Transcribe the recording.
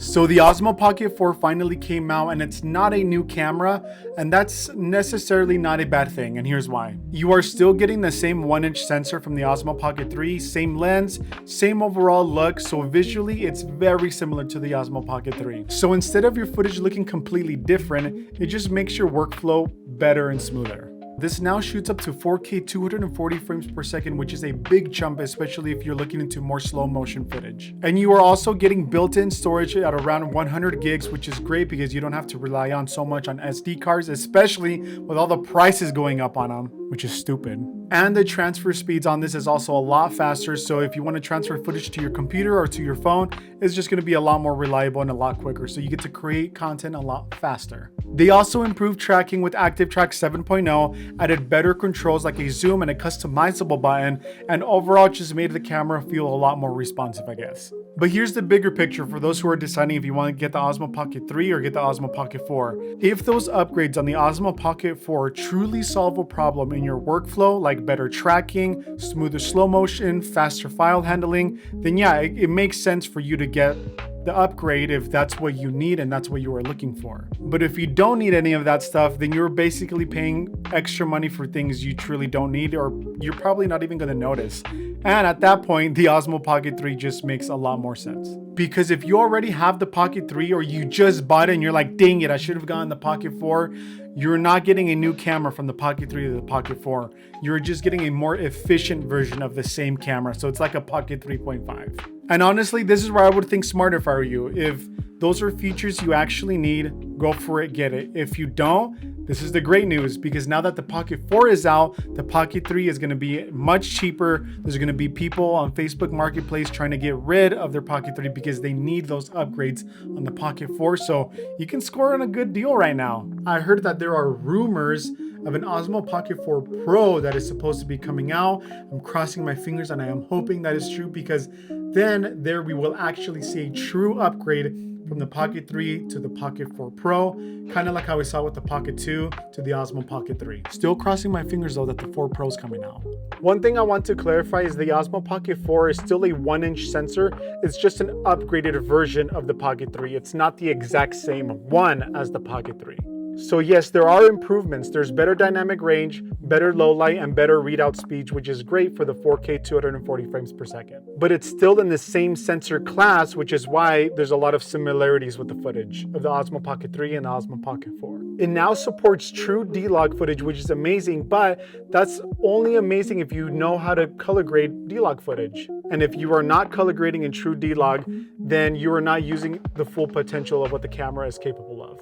So the Osmo Pocket 4 finally came out, and it's not a new camera, and that's necessarily not a bad thing, and here's why. You are still getting the same 1-inch sensor from the Osmo Pocket 3, same lens, same overall look, so visually it's very similar to the Osmo Pocket 3. So instead of your footage looking completely different, it just makes your workflow better and smoother. This now shoots up to 4K 240 frames per second, which is a big jump, especially if you're looking into more slow motion footage. And you are also getting built-in storage at around 100 gigs, which is great because you don't have to rely on so much on SD cards, especially with all the prices going up on them, which is stupid. And the transfer speeds on this is also a lot faster, so if you want to transfer footage to your computer or to your phone, it's just going to be a lot more reliable and a lot quicker, so you get to create content a lot faster. They also improved tracking with ActiveTrack 7.0, added better controls like a zoom and a customizable button, and overall just made the camera feel a lot more responsive, I guess. But here's the bigger picture for those who are deciding if you want to get the Osmo Pocket 3 or get the Osmo Pocket 4. If those upgrades on the Osmo Pocket 4 truly solve a problem in your workflow, like better tracking, smoother slow motion, faster file handling, then yeah, it makes sense for you to get the upgrade if that's what you need and that's what you are looking for. But if you don't need any of that stuff, then you're basically paying extra money for things you truly don't need, or you're probably not even going to notice. And at that point, the Osmo Pocket 3 just makes a lot more sense. Because if you already have the Pocket 3 or you just bought it and you're like, dang it, I should have gotten the Pocket 4, you're not getting a new camera from the Pocket 3 to the Pocket 4. You're just getting a more efficient version of the same camera. So it's like a Pocket 3.5. And honestly, this is where I would think smart if I were you. If those are features you actually need, go for it, get it. If you don't, this is the great news, because now that the Pocket 4 is out, the Pocket 3 is going to be much cheaper. There's going to be people on Facebook Marketplace trying to get rid of their Pocket 3 because they need those upgrades on the Pocket 4. So you can score on a good deal right now. I heard that there are rumors of an Osmo Pocket 4 Pro that is supposed to be coming out. I'm crossing my fingers and I am hoping that is true, because then there we will actually see a true upgrade from the Pocket 3 to the Pocket 4 Pro, kind of like how we saw with the Pocket 2 to the Osmo Pocket 3. Still crossing my fingers though that the 4 Pro is coming out. One thing I want to clarify is the Osmo Pocket 4 is still a 1-inch sensor. It's just an upgraded version of the Pocket 3. It's not the exact same one as the Pocket 3. So yes, there are improvements. There's better dynamic range, better low light, and better readout speeds, which is great for the 4K 240 frames per second. But it's still in the same sensor class, which is why there's a lot of similarities with the footage of the Osmo Pocket 3 and the Osmo Pocket 4. It now supports true D-Log footage, which is amazing, but that's only amazing if you know how to color grade D-Log footage. And if you are not color grading in true D-Log, then you are not using the full potential of what the camera is capable of.